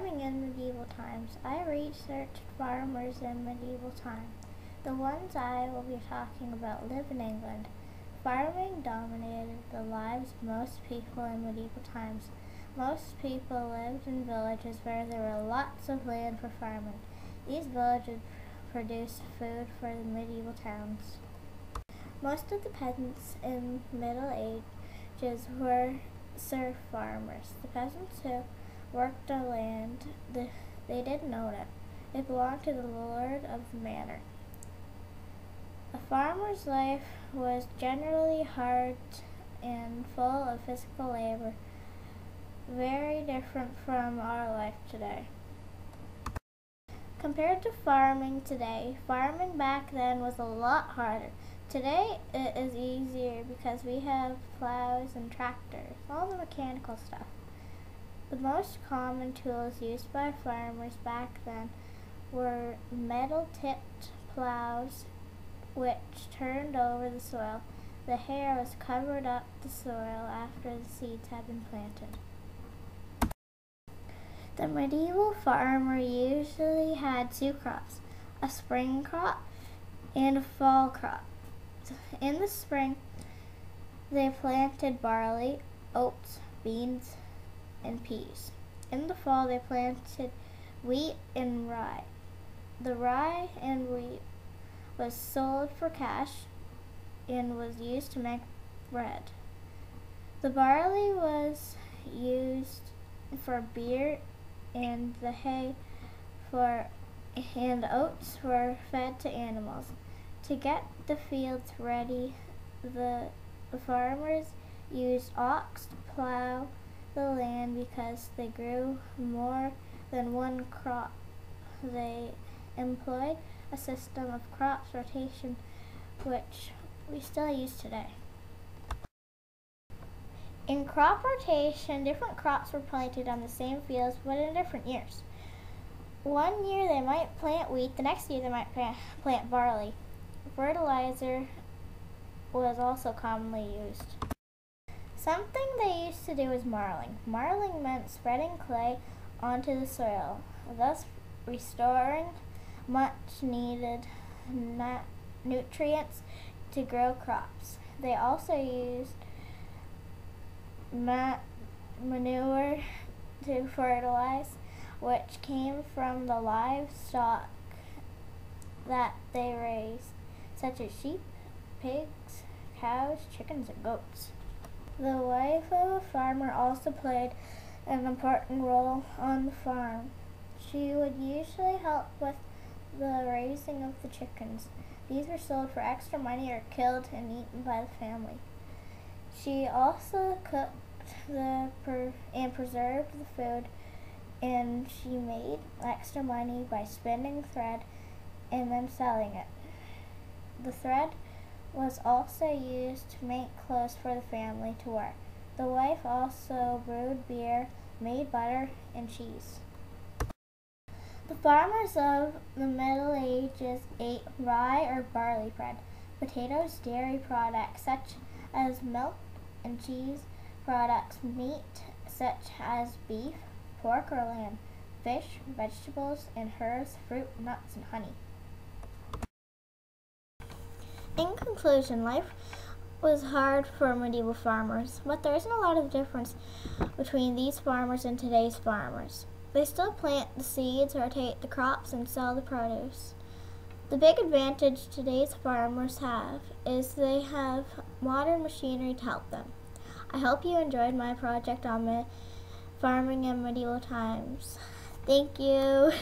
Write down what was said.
Farming in medieval times. I researched farmers in medieval times. The ones I will be talking about live in England. Farming dominated the lives of most people in medieval times. Most people lived in villages where there were lots of land for farming. These villages produced food for the medieval towns. Most of the peasants in the Middle Ages were serf farmers. The peasants who worked the land, they didn't own it. It belonged to the lord of the manor. A farmer's life was generally hard and full of physical labor, very different from our life today. Compared to farming today, farming back then was a lot harder. Today it is easier because we have plows and tractors, all the mechanical stuff. The most common tools used by farmers back then were metal-tipped plows which turned over the soil. The hair was covered up the soil after the seeds had been planted. The medieval farmer usually had two crops, a spring crop and a fall crop. In the spring, they planted barley, oats, beans, and peas. In the fall, they planted wheat and rye. The rye and wheat was sold for cash and was used to make bread. The barley was used for beer and the hay and oats were fed to animals. To get the fields ready, the farmers used ox to plow the land because they grew more than one crop. They employed a system of crops rotation which we still use today. In crop rotation, different crops were planted on the same fields but in different years. One year they might plant wheat, the next year they might plant barley. Fertilizer was also commonly used. Something they used to do was marling. Marling meant spreading clay onto the soil, thus restoring much needed nutrients to grow crops. They also used manure to fertilize, which came from the livestock that they raised, such as sheep, pigs, cows, chickens, and goats. The wife of a farmer also played an important role on the farm. She would usually help with the raising of the chickens. These were sold for extra money or killed and eaten by the family. She also cooked and preserved the food, and she made extra money by spinning thread and then selling it. The thread was also used to make clothes for the family to wear. The wife also brewed beer, made butter, and cheese. The farmers of the Middle Ages ate rye or barley bread, potatoes, dairy products such as milk and cheese products, meat such as beef, pork or lamb, fish, vegetables, and herbs, fruit, nuts, and honey. In conclusion, life was hard for medieval farmers, but there isn't a lot of difference between these farmers and today's farmers. They still plant the seeds, rotate the crops, and sell the produce. The big advantage today's farmers have is they have modern machinery to help them. I hope you enjoyed my project on farming in medieval times. Thank you.